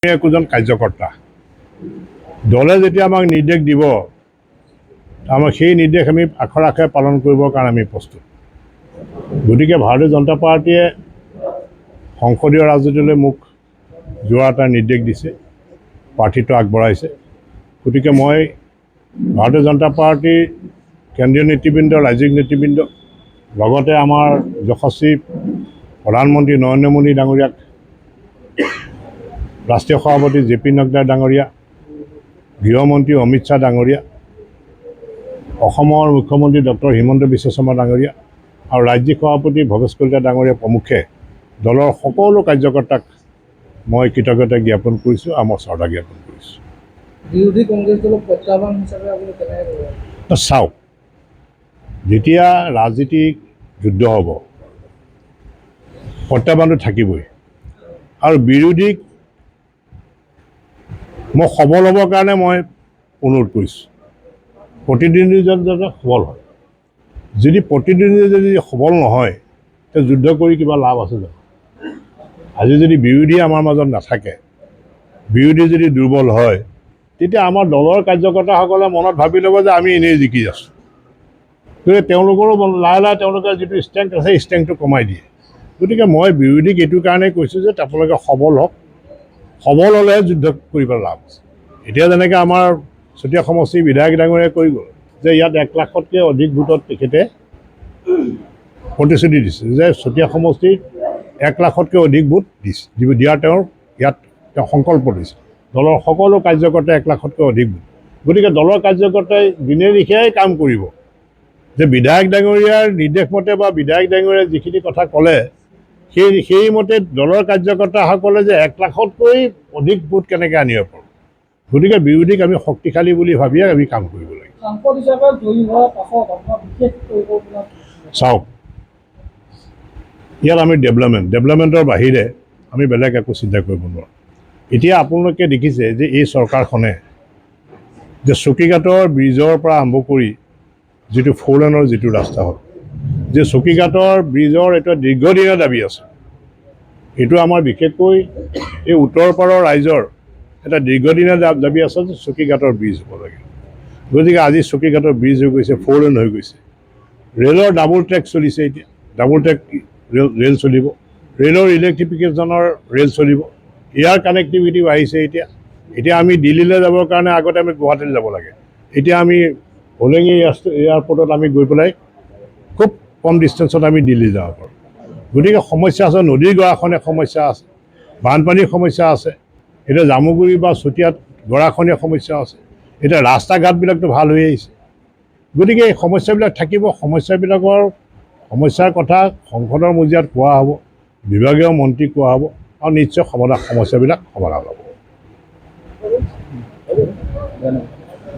একজন কাৰ্যকৰ্তা দলে যেতিয়া আমাক নিৰ্দেশ দিব আমাক সেই নিৰ্দেশ আমি আখৰ আখৰে পালন কৰিবৰ কাৰণে আমি প্ৰস্তুত। গতিকে ভাৰতীয় জনতা পাৰ্টিয়ে সংসদীয় ৰাজনীতিলৈ মোক যোৱা এটা নিৰ্দেশ দিছে, প্ৰাৰ্থিত্ব আগবঢ়াইছে। গতিকে মই ভাৰতীয় জনতা পাৰ্টিৰ কেন্দ্ৰীয় নেতৃবৃন্দ, ৰাজ্যিক নেতৃবৃন্দ, লগতে আমাৰ যশস্বী প্ৰধানমন্ত্ৰী নৰেন্দ্ৰ মোদী ডাঙৰীয়াক, ৰাষ্ট্ৰীয় সভাপতি জে.পি. নাড্ডা ডাঙৰীয়া, গৃহমন্ত্ৰী অমিত শ্বাহ ডাঙৰীয়া, অসমৰ মুখ্যমন্ত্ৰী ডক্টৰ হিমন্ত বিশ্ব শৰ্মা ডাঙৰীয়া আৰু ৰাজ্যিক সভাপতি ভৱেশ কলিতা ডাঙৰীয়া প্ৰমুখ্যে দলৰ সকলো কাৰ্যকৰ্তাক মই কৃতজ্ঞতা জ্ঞাপন কৰিছোঁ আৰু মই শ্ৰদ্ধা জ্ঞাপন কৰিছোঁ। বিৰোধী কংগ্ৰেছ দলক প্ৰত্যাহ্বান হিচাপে আপুনি কেনেকৈ চাওক, যেতিয়া ৰাজনীতিক যুদ্ধ হ'ব প্ৰত্যাহ্বানটো থাকিবই, আৰু বিৰোধীক মই সবল হ'বৰ কাৰণে মই অনুৰোধ কৰিছোঁ প্ৰতিদ্বন্দ্বীজন যাতে সবল হয়। যদি প্ৰতিদ্বন্দ্বী যদি সবল নহয় তেতিয়া যুদ্ধ কৰি কিবা লাভ আছে জানো? আজি যদি বিৰোধী আমাৰ মাজত নাথাকে, বিৰোধী যদি দুৰ্বল হয়, তেতিয়া আমাৰ দলৰ কাৰ্যকৰ্তাসকলে মনত ভাবি ল'ব যে আমি এনেই জিকি আছোঁ। গতিকে তেওঁলোকৰো লাহে লাহে তেওঁলোকৰ যিটো ষ্ট্ৰেংথ আছে সেই ষ্ট্ৰেংথটো কমাই দিয়ে। গতিকে মই বিৰোধীক এইটো কাৰণেই কৈছোঁ যে আপোনালোকে সবল হওক, সবল হ'লেহে যুদ্ধ কৰি পেলাই লাভ আছে। এতিয়া যেনেকৈ আমাৰ চতিয়া সমষ্টিৰ বিধায়ক ডাঙৰীয়াই কৈ গ'ল যে ইয়াত 1 লাখতকৈ অধিক ভোটত তেখেতে প্ৰতিশ্ৰুতি দিছে যে চতিয়া সমষ্টিত 1 লাখতকৈ অধিক ভোট দিয়াৰ তেওঁৰ ইয়াত তেওঁ সংকল্প দিছে। দলৰ সকলো কাৰ্যকৰ্তাই 1 লাখতকৈ অধিক ভোট। গতিকে দলৰ কাৰ্যকৰ্তাই দিনে নিশাই কাম কৰিব যে বিধায়ক ডাঙৰীয়াৰ নিৰ্দেশ মতে বা বিধায়ক ডাঙৰীয়াই যিখিনি কথা ক'লে সেইমতে দলৰ কাৰ্যকৰ্তাসকলে যে 1 লাখতকৈ অধিক ভোট কেনেকৈ আনিব পাৰোঁ। গতিকে বিৰোধীক আমি শক্তিশালী বুলি ভাবিয়ে আমি কাম কৰিব লাগিব। চাওক, ইয়াত আমি ডেভেলপমেণ্টৰ বাহিৰে আমি বেলেগ একো চিন্তা কৰিব নোৱাৰোঁ। এতিয়া আপোনালোকে দেখিছে যে এই চৰকাৰখনে যে চকীঘাটৰ ব্ৰিজৰ পৰা আৰম্ভ কৰি যিটো 4 লেনৰ যিটো ৰাস্তা হ'ল, যে চকীঘাটৰ ব্ৰিজৰ এটা দীৰ্ঘদিনীয়া দাবী আছে। এইটো আমাৰ বিশেষকৈ এই উত্তৰ পাৰৰ ৰাইজৰ এটা দীৰ্ঘদিনীয়া দাবী আছে যে চকীঘাটৰ ব্ৰিজ হ'ব লাগে। গতিকে আজি চকীঘাটৰ ব্ৰিজ হৈ গৈছে, 4 লেন হৈ গৈছে। ৰেলৰ ডাবল ট্ৰেক চলিছে, এতিয়া ডাবল ট্ৰেক ৰেল চলিব, ৰেলৰ ইলেক্ট্ৰিফিকেশ্যনৰ ৰেল চলিব, এয়াৰ কানেক্টিভিটি আহিছে। এতিয়া আমি দিল্লীলৈ যাবৰ কাৰণে আগতে আমি গুৱাহাটীলৈ যাব লাগে, এতিয়া আমি হোলেঙি এয়াৰপৰ্টত আমি গৈ পেলাই খুব কম ডিষ্টেঞ্চত আমি দিল্লী যাব পাৰোঁ। গতিকে সমস্যা আছে, নদীৰ গৰাখহনীয়া সমস্যা আছে, বানপানীৰ সমস্যা আছে, এতিয়া জামুগুৰি বা চতিয়াত গৰাখহনীয়া সমস্যা আছে, এতিয়া ৰাস্তা ঘাটবিলাকতো ভাল হৈ আহিছে। গতিকে এই সমস্যাবিলাক থাকিব। সমস্যাৰ কথা সংসদৰ মজিয়াত কোৱা হ'ব, বিভাগীয় মন্ত্ৰীক কোৱা হ'ব আৰু নিশ্চয় সমস্যাবিলাক সমাধান হ'ব।